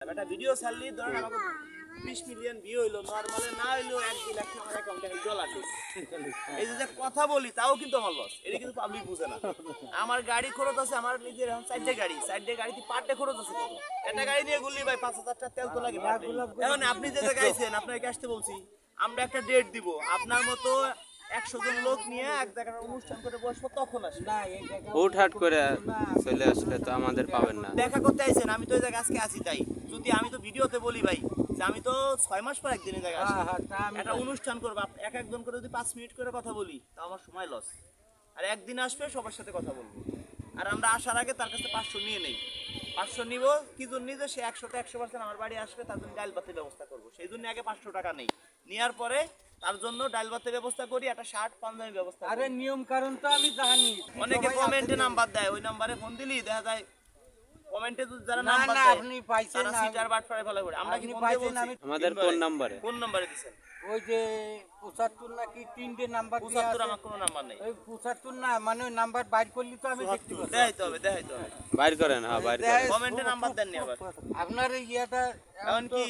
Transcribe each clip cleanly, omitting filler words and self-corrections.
একটা ভিডিও ছাড়লি ধরেন আমাকে 20 মিলিয়ন ভিউ হইলো, নরমালে না হইলো 1-2 লাখ আমার অ্যাকাউন্টে ডলার ঢুকলো। এই যে কথা বলি তাও কিন্তু আমার লস, এটা কিন্তু পাবলিক বুঝে না। আমার গাড়ি খরচ আছে, আমার নিজের এখন 4টে গাড়িতে পার ডে খরচ আছে কত? একটা গাড়ি নিয়ে ঘুরলি ভাই 5,000 টাকা তেল তো লাগে। এখন আপনি যে জায়গায় আইছেন, আপনাকে আসতে বলছি, আমরা একটা ডেট দিব, আপনার মতো 100 জন লোক নিয়ে এক জায়গায় অনুষ্ঠান করে বসবো, তখন আসবে। হুটহাট করে চলে আসলে তো আমাদের পাবেন না। দেখা করতে আইছেন, আমি তো এই জায়গায় আজকে আছি, তাই যদি আমি তো ভিডিওতে বলি ভাই যে আমি তো 6 মাস পর একদিন এই জায়গায় আসি, একটা অনুষ্ঠান করবো, একজন করে যদি 5 মিনিট করে কথা বলি তা আমার সময় লস। আর একদিন আসবে সবার সাথে কথা বলবো, আর আমরা আসার আগে তার কাছে 500 নিয়ে নেই। 500 নিব কি জন্য? যে সে 100% আমার বাড়ি আসবে, তার জন্য ডাল ভাতের ব্যবস্থা করবো, সেই জন্য আগে 500 টাকা নেই। নেওয়ার পরে তার জন্য ডাল ভাতের ব্যবস্থা করি, একটা শার্ট পাঞ্জাবি ব্যবস্থা করি। আরে নিয়ম কারণ তো আমি জানি। অনেকে কমেন্টে নাম্বার দেয়, ওই নাম্বারে ফোন দিলি দেখা যায় কমেন্টে যারা না নাম্বার না দেয় আপনি পাইছেন তারা না, সিটার বাট ফেলে ফেলা করে। আমরা কি আপনি ফোন দিয়ে পাইছেন, বলছি? আমি আমাদের কোন নাম্বারে? কোন নাম্বারে দিছেন? ওই যে 75 নাকি 3টে নাম্বার দিয়ে 75 আছে। আমার কোনো নাম্বার নেই। ওই 75 না, মানে ওই নাম্বার বাইর করলি তো আমি দেখতে পাবো। দেখাইতে হবে। বাইর করেন, হ্যাঁ বাইর করেন। কমেন্টে নাম্বার দেননি আবার। আপনার এই ইয়েটা এখন কি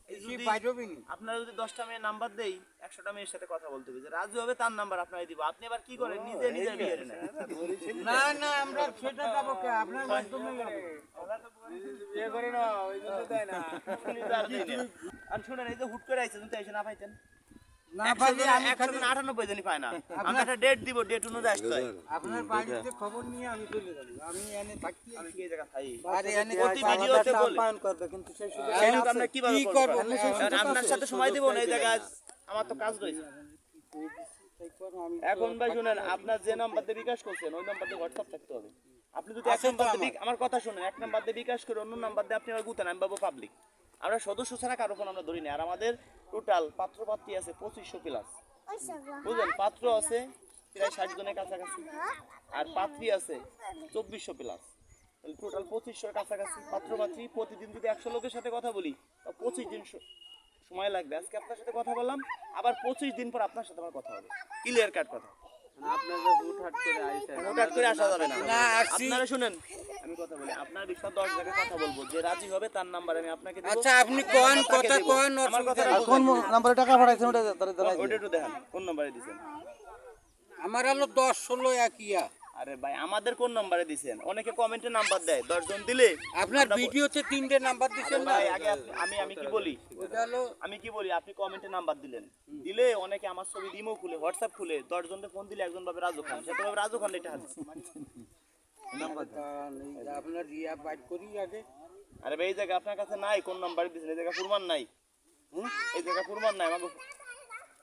কি যদি বাইর হবে নি? আপনারা যদি 10টা মেয়ে নাম্বার দেই, 100টা মেয়ের সাথে কথা বলতে হবে, যে রাজু হবে তার নাম্বার আপনারা দিব। আপনি আবার কি করেন? নিজের বিয়ে নেন। না না আমরা সেটা যাবো কে? আপনার মাধ্যমে যাবো। বিয়ে করে না, ওই জন্য দেয় না। আর শুনেন, এই যে হুট করে আইছেন, যদি আইসে না পাইতেন, না পাইলে আমি খালি 198 জনই পায় না। আমরা একটা ডেট দিব, ডেট অনুযায়ী আসতে হয়। আপনার বাড়িতে খবর নিয়ে আমি চলে যাবো। আমি এনে থাকি। আমি কি এই জায়গা থাই? আরে এনে প্রতি ভিডিওতে বলি। করবে, কিন্তু সেই সুযোগ সেটা তো আমরা কিভাবে কি করব? করবো? আপনার সাথে সময় দিব না, এই জায়গায় আমার তো কাজ রয়েছে। এখন ভাই শুনেন, আপনার যে নাম্বার দিয়ে বিকাশ করছেন ওই নাম্বার দিয়ে হোয়াটসঅ্যাপ থাকতে হবে। আপনি যদি এক নাম্বার দিয়ে আমার কথা শুনেন, এক নাম্বার দিয়ে বিকাশ করে অন্য নাম্বার দিয়ে আপনি আমার গুতেন, আমি পাবো পাবলিক। আমরা সদস্য ছাড়া কারো ফোন আমরা ধরি না। আর আমাদের টোটাল পাত্র পাত্রী আছে 2500 প্লাস, বুঝলেন? পাত্র আছে প্রায় 60 জনের কাছাকাছি, আর পাত্রী আছে 2400 প্লাস, তাহলে টোটাল 2500 কাছাকাছি পাত্র পাত্রী। প্রতিদিন যদি 100 লোকের সাথে কথা বলি তা 25 দিন সময় লাগবে। আজকে আপনার সাথে কথা বললাম, আবার 25 দিন পর আপনার সাথে আমার কথা হবে, ক্লিয়ার কাট কথা। আপনারা হুটহাট করে আইছেন, হঠাৎ করে আসা যাবে না। না, আসছি। আপনারা শুনেন, আমি কথা বলি, আপনার বিষয়ে 10 জায়গায় কথা বলবো, যে রাজি হবে তার নাম্বার আমি আপনাকে দেব। আচ্ছা আপনি কোন কথা কোন আমার কথা কোন নাম্বারে টাকা পাঠাইছেন ওটা তারা ওটা একটু দেখান, কোন নাম্বারে দিবেন? আমার হলো 10-16 একিয়া। আরে ভাই, আমাদের কোন নাম্বারে দিবেন? অনেকে কমেন্টে নাম্বার দেয়, 10 জন দিলে আপনার ভিডিওতে 3টে নাম্বার দিছেন না? ভাই আগে আমি কি বলি, ওটা হলো আপনি কমেন্টে নাম্বার দিলে অনেকে আমার ছবি ইমো খুলে, হোয়াটসঅ্যাপ খুলে 10 জনকে ফোন দিলে একজন ভাবে রাজু খান, সেটা ভাবে রাজু খান এটা হাদিস। আপনার রিয়া বাইট করি আগে। আরে ভাই, এই জায়গা আপনার কাছে নাই, কোন নাম্বারে দিছেন এই জায়গা প্রমাণ নাই। এই জায়গা প্রমাণ নাই, আমাকে